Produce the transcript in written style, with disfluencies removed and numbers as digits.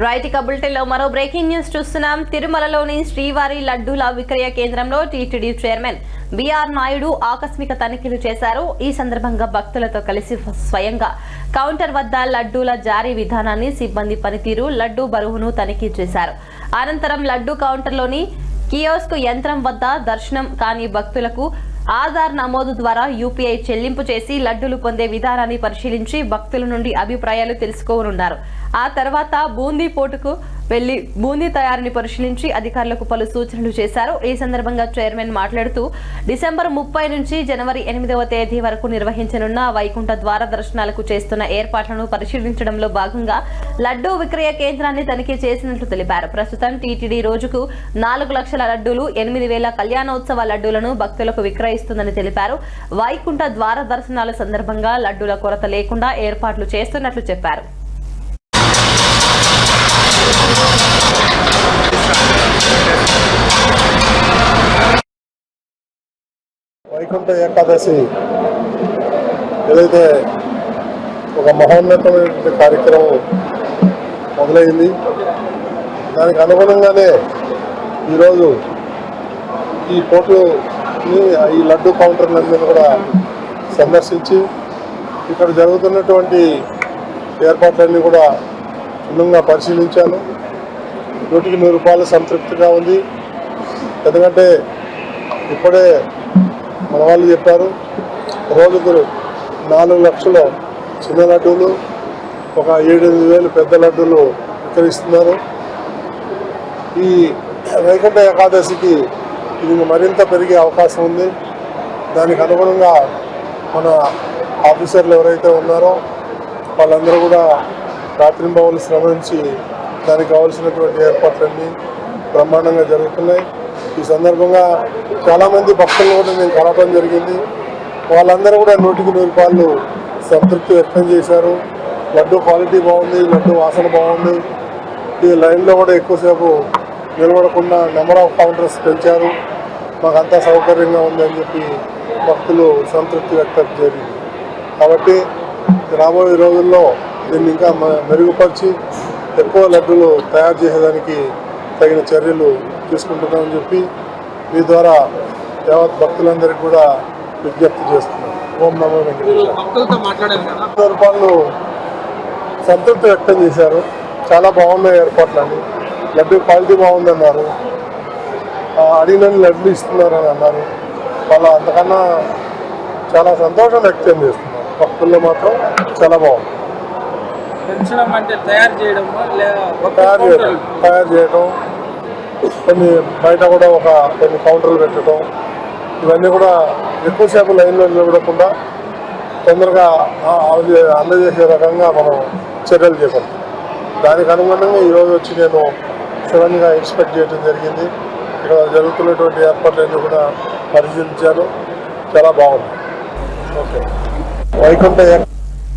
Right బులెటిన్లో మరో breaking news చూస్తున్నాం. తిరుమలలోని శ్రీవారి లడ్డూల విక్రయ కేంద్రంలో టీటీడీ చైర్మన్ బిఆర్ నాయుడు ఆకస్మిక తనిఖీలు చేశారు. ఈ సందర్భంగా భక్తులతో కలిసి స్వయంగా కౌంటర్ వద్ద లడ్డూల జారీ విధానాన్ని, సిబ్బంది పనితీరు, లడ్డూ బరువును తనిఖీ చేశారు. అనంతరం లడ్డూ కౌంటర్లోని కియోస్క్ యంత్రం వద్ద దర్శనం కాని భక్తులకు ఆధార్ నమోదు ద్వారా యూపీఐ చెల్లింపు చేసి లడ్డూలు పొందే విధానాన్ని పరిశీలించి భక్తుల నుండి అభిప్రాయాలు తెలుసుకోనున్నారు. ఆ తర్వాత బూందీ పోటుకు వెళ్లి బూందీ తయారీని పరిశీలించి అధికారులకు పలు సూచనలు చేశారు. ఈ సందర్భంగా చైర్మన్ మాట్లాడుతూ డిసెంబర్ 30 నుంచి జనవరి 8వ తేదీ వరకు నిర్వహించనున్న వైకుంఠ ద్వార దర్శనాలకు చేస్తున్న ఏర్పాట్లను పరిశీలించడంలో భాగంగా లడ్డూ విక్రయ కేంద్రాన్ని తనిఖీ చేసినట్లు తెలిపారు. ప్రస్తుతం టీటీడీ రోజుకు 4 లక్షల లడ్డూలు, 8,000 కళ్యాణోత్సవ లడ్డూలను భక్తులకు విక్రయిస్తుందని తెలిపారు. వైకుంఠ ద్వార దర్శనాల సందర్భంగా లడ్డూల కొరత లేకుండా ఏర్పాట్లు చేస్తున్నట్లు చెప్పారు. వైకుంఠ ఏకాదశి ఏదైతే ఒక మహోన్నతమైనటువంటి కార్యక్రమం మొదలైంది, దానికి అనుగుణంగానే ఈరోజు ఈ పోర్టుని, ఈ లడ్డు కౌంటర్లన్నీ కూడా సందర్శించి ఇక్కడ జరుగుతున్నటువంటి ఏర్పాట్లన్నీ కూడా క్షుణ్ణంగా పరిశీలించాను. 100కి 100 రూపాయలు సంతృప్తిగా ఉంది. ఎందుకంటే ఇప్పుడే మన వాళ్ళు చెప్పారు, రోజుకు 4 లక్షల చిన్న లడ్డూలు, ఒక 7,000 పెద్ద లడ్డూలు విక్రయిస్తున్నారు. ఈ వైకుంఠ ఏకాదశికి ఇది మరింత పెరిగే అవకాశం ఉంది. దానికి అనుగుణంగా మన ఆఫీసర్లు ఎవరైతే ఉన్నారో వాళ్ళందరూ కూడా రాత్రింబవళ్ళు శ్రమించి దానికి కావాల్సినటువంటి ఏర్పాట్లన్నీ బ్రహ్మాండంగా జరుగుతున్నాయి. ఈ సందర్భంగా చాలామంది భక్తులను కూడా నేను కలవడం జరిగింది. వాళ్ళందరూ కూడా 100కి 100 రూపాయలు సంతృప్తి వ్యక్తం చేశారు. లడ్డు క్వాలిటీ బాగుంది, లడ్డు వాసన బాగుంది. ఈ లైన్లో కూడా ఎక్కువసేపు నిలబడకుండా నెంబర్ ఆఫ్ కౌంటర్స్ పెంచారు. మాకంతా సౌకర్యంగా ఉందని చెప్పి భక్తులు సంతృప్తి వ్యక్తం జరిగింది. కాబట్టి రాబోయే రోజుల్లో దీన్ని ఇంకా మెరుగుపరిచి ఎక్కువ లడ్డూలు తయారు చేసేదానికి తగిన చర్యలు తీసుకుంటున్నామని చెప్పి మీ ద్వారా యావత్ భక్తులందరికీ కూడా విజ్ఞప్తి చేస్తున్నాం. ఓం నమో వెంకటేశ్వర. రూపాయలు సంతృప్తి వ్యక్తం చేశారు. చాలా బాగున్నాయి ఏర్పాట్లని, లడ్డు క్వాలిటీ బాగుందన్నారు, అడిగిన లడ్లు ఇస్తున్నారని అన్నారు. వాళ్ళ అంతకన్నా చాలా సంతోషం వ్యక్తం చేస్తున్నారు. భక్తుల్లో మాత్రం చాలా బాగుంది. తయారు చేయడం, కొన్ని బయట కూడా కొన్ని కౌంటర్లు పెట్టడం, ఇవన్నీ కూడా ఎక్కువసేపు లైన్లో నిలబడకుండా తొందరగా అందజేసే రకంగా మనం చర్యలు చేపడతాం. దానికి అనుగుణంగా ఈరోజు వచ్చి నేను సడన్గా ఇన్స్పెక్ట్ చేయడం జరిగింది. ఇక్కడ జరుగుతున్నటువంటి ఏర్పాట్లన్నీ కూడా పరిశీలించాను. చాలా బాగుంది. ఓకే. వైకుంఠ